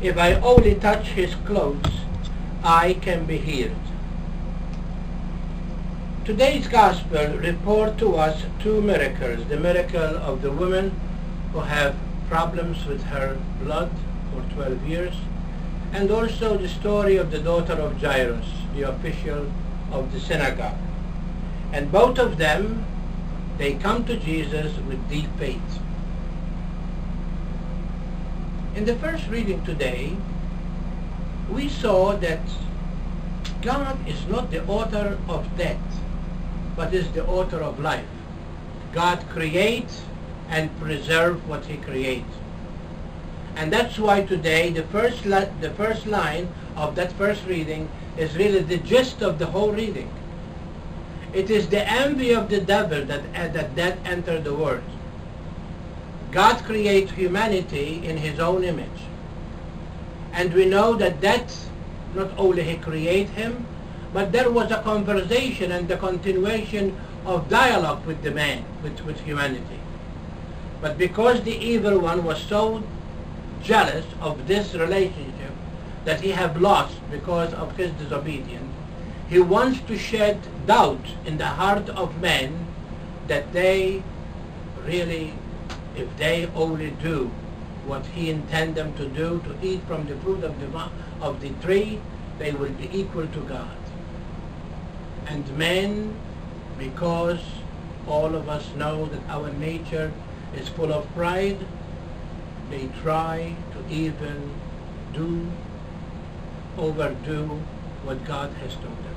If I only touch his clothes, I can be healed. Today's gospel reports to us two miracles. The miracle of the woman who have problems with her blood for 12 years, and also the story of the daughter of Jairus, the official of the synagogue. And both of them, they come to Jesus with deep faith. In the first reading today, we saw that God is not the author of death, but is the author of life. God creates and preserves what he creates. And that's why today the first line of that first reading is really the gist of the whole reading. It is the envy of the devil that death entered the world. God creates humanity in his own image. And we know that death, not only he created him, but there was a conversation and the continuation of dialogue with the man, with humanity. But because the evil one was so jealous of this relationship that he have lost because of his disobedience, he wants to shed doubt in the heart of men that they really, if they only do what he intended them to do, to eat from the fruit of the tree, they will be equal to God. And men, because all of us know that our nature is full of pride, they try to even overdo what God has told them.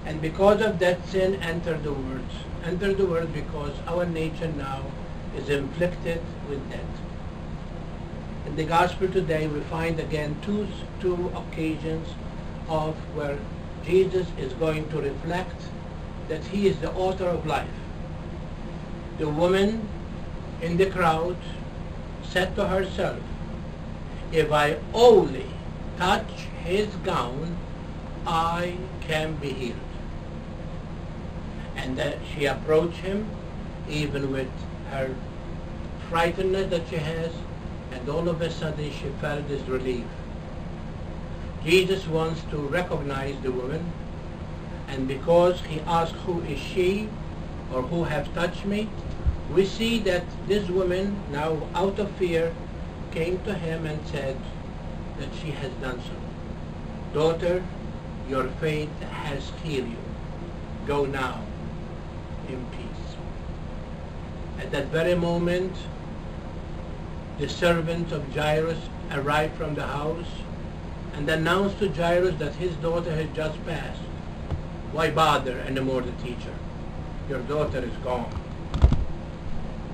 And because of that, sin entered the world because our nature now is inflicted with death. In the gospel today we find again two occasions of where Jesus is going to reflect that he is the author of life. The woman in the crowd said to herself, if I only touch his gown, I can be healed. And that she approached him, even with her frightenedness that she has, and all of a sudden she felt this relief. Jesus wants to recognize the woman, and because he asked, who is she, or who have touched me, we see that this woman, now out of fear, came to him and said that she has done so. Daughter, your faith has healed you. Go now in peace. At that very moment, the servants of Jairus arrived from the house and announced to Jairus that his daughter had just passed. Why bother anymore the teacher? Your daughter is gone.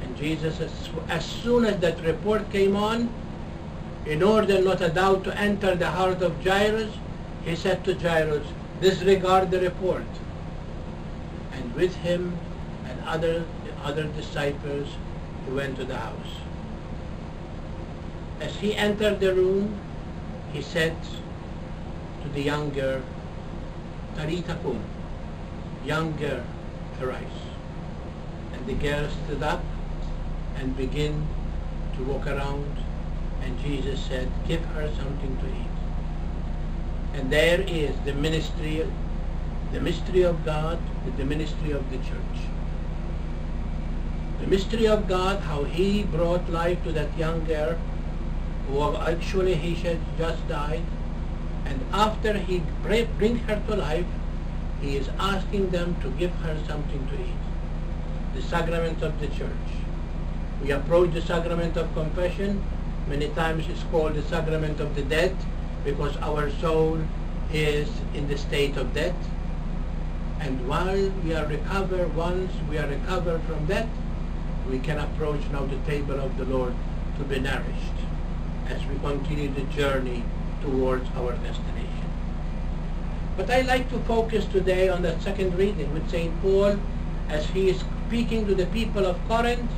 And Jesus, as soon as that report came on, in order not a doubt to enter the heart of Jairus, he said to Jairus, disregard the report. And with him and the other disciples, he went to the house. As he entered the room, he said to the young girl, Talitha kum, young girl, arise. And the girl stood up and began to walk around, and Jesus said, give her something to eat. And there is the mystery of God with the ministry of the church. The mystery of God, how he brought life to that young girl who actually he had just died, and after he brings her to life, he is asking them to give her something to eat. The sacrament of the church. We approach the sacrament of confession. Many times it's called the sacrament of the dead because our soul is in the state of death. And while we are recovered, once we are recovered from death, we can approach now the table of the Lord to be nourished as we continue the journey towards our destination. But I like to focus today on that second reading with St. Paul as he is speaking to the people of Corinth.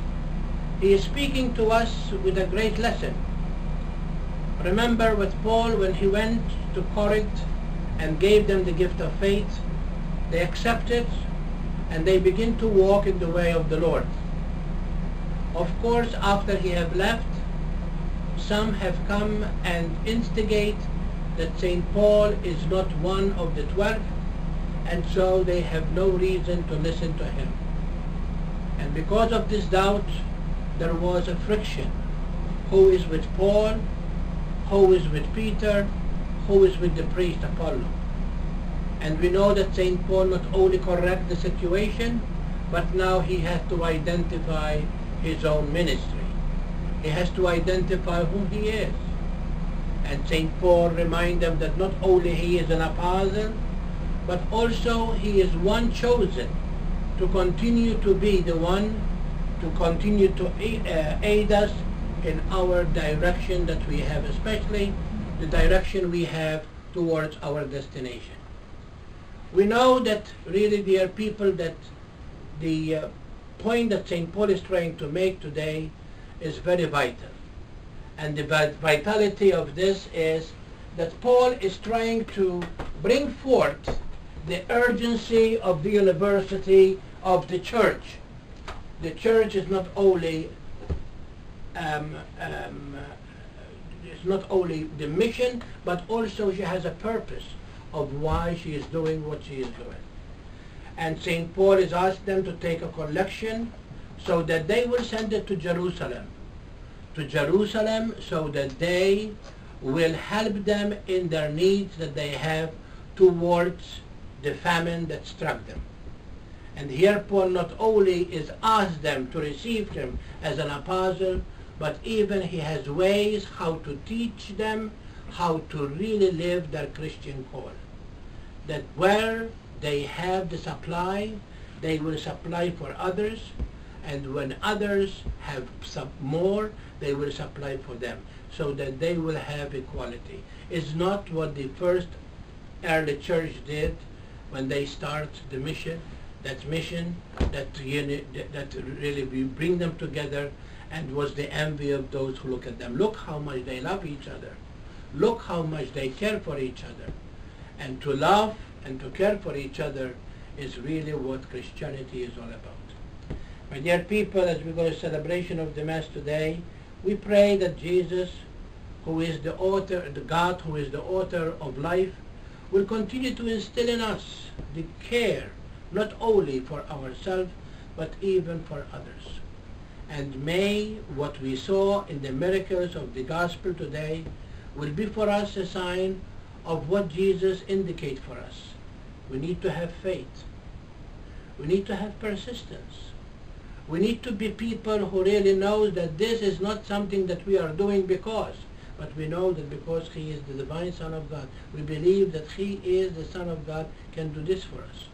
He is speaking to us with a great lesson. Remember with Paul when he went to Corinth and gave them the gift of faith, they accepted and they begin to walk in the way of the Lord. Of course, after he had left, some have come and instigate that St. Paul is not one of the 12, and so they have no reason to listen to him. And because of this doubt, there was a friction. Who is with Paul? Who is with Peter? Who is with the priest Apollo? And we know that St. Paul not only corrected the situation, but now he has to identify his own ministry. He has to identify who he is. And St. Paul reminds them that not only he is an apostle, but also he is one chosen to continue to be the one to continue to aid us in our direction that we have, especially the direction we have towards our destination. We know that really dear people that the point that St. Paul is trying to make today is very vital. And the vitality of this is that Paul is trying to bring forth the urgency of the university of the church. The church is not only the mission, but also she has a purpose of why she is doing what she is doing. And St. Paul has asked them to take a collection so that they will send it to Jerusalem so that they will help them in their needs that they have towards the famine that struck them. And here Paul not only is asked them to receive him as an apostle, but even he has ways how to teach them how to really live their Christian call. That where they have the supply, they will supply for others, and when others have some more, they will supply for them, so that they will have equality. It's not what the first early church did when they start the mission, that really we bring them together, and was the envy of those who look at them. Look how much they love each other. Look how much they care for each other. And to love and to care for each other is really what Christianity is all about. My dear people, as we go to celebration of the Mass today, we pray that Jesus, who is the author, the God who is the author of life, will continue to instill in us the care, not only for ourselves, but even for others. And may what we saw in the miracles of the gospel today will be for us a sign of what Jesus indicates for us. We need to have faith. We need to have persistence. We need to be people who really know that this is not something that we are doing because, but we know that because he is the divine Son of God, we believe that he is the Son of God, can do this for us.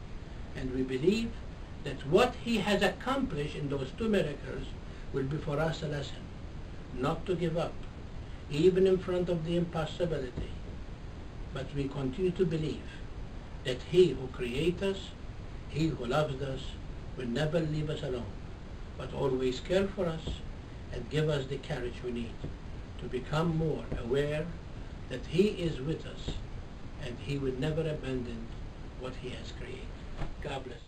And we believe that what he has accomplished in those two miracles will be for us a lesson, not to give up, even in front of the impossibility. But we continue to believe that he who creates us, he who loves us, will never leave us alone, but always care for us and give us the courage we need to become more aware that he is with us and he will never abandon what he has created. God bless you.